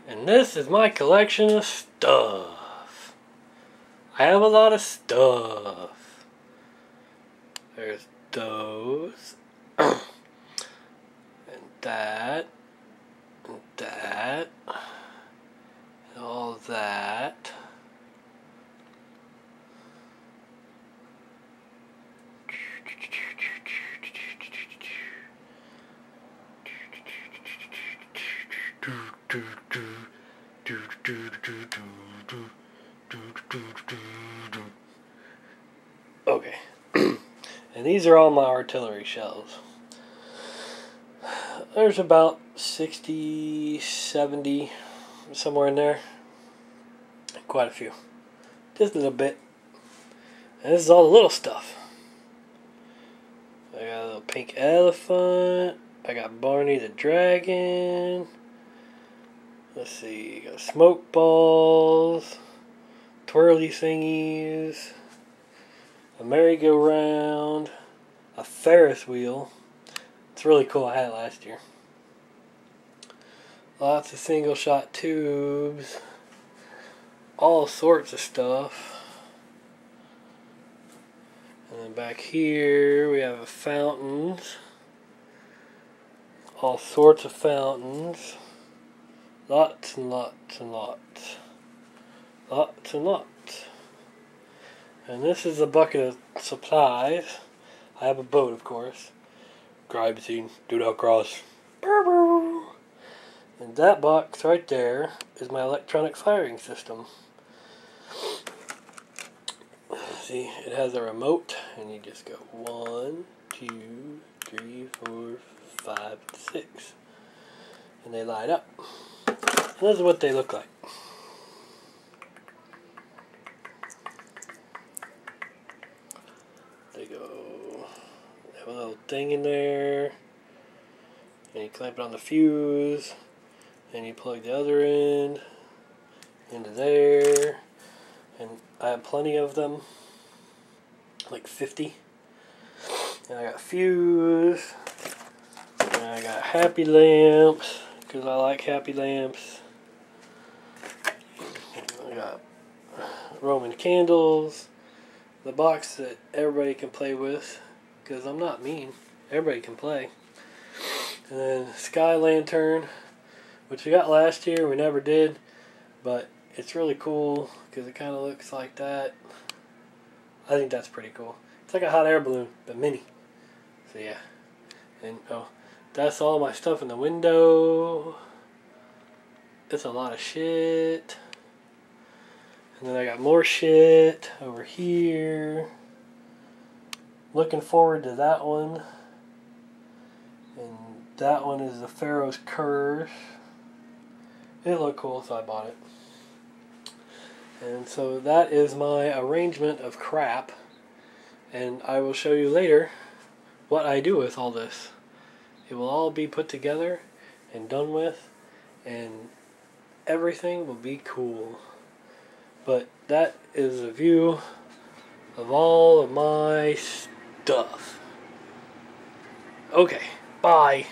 And this is my collection of stuff. I have a lot of stuff. There's those. And that. And that. And all that. Okay. And these are all my artillery shells. There's about 60, 70, somewhere in there. Quite a few. Just a little bit. And this is all the little stuff. I got a little pink elephant. I got Barney the dragon. Let's see, got smoke balls, twirly thingies, a merry-go-round, a Ferris wheel. It's really cool. I had it last year. Lots of single-shot tubes, all sorts of stuff. And then back here we have fountains, all sorts of fountains. Lots and lots and lots. Lots and lots. And this is a bucket of supplies. I have a boat, of course. Crime scene. Do not cross. And that box right there is my electronic firing system. See, it has a remote, and you just go 1, 2, 3, 4, 5, 6. And they light up. And this is what they look like. They go, they have a little thing in there, and you clamp it on the fuse, and you plug the other end into there, and I have plenty of them, like 50. And I got fuse, and I got happy lamps, because I like happy lamps. I got Roman candles, the box that everybody can play with, because I'm not mean, everybody can play. And then sky lantern, which we got last year, we never did, but it's really cool because it kind of looks like that. I think that's pretty cool. It's like a hot air balloon, but mini. So yeah. And oh, that's all my stuff in the window. It's a lot of shit. And then I got more shit over here. Looking forward to that one. And that one is the Pharaoh's Curse. It looked cool, so I bought it. And so that is my arrangement of crap. And I will show you later what I do with all this. It will all be put together and done with, and everything will be cool. But that is a view of all of my stuff. Okay, bye.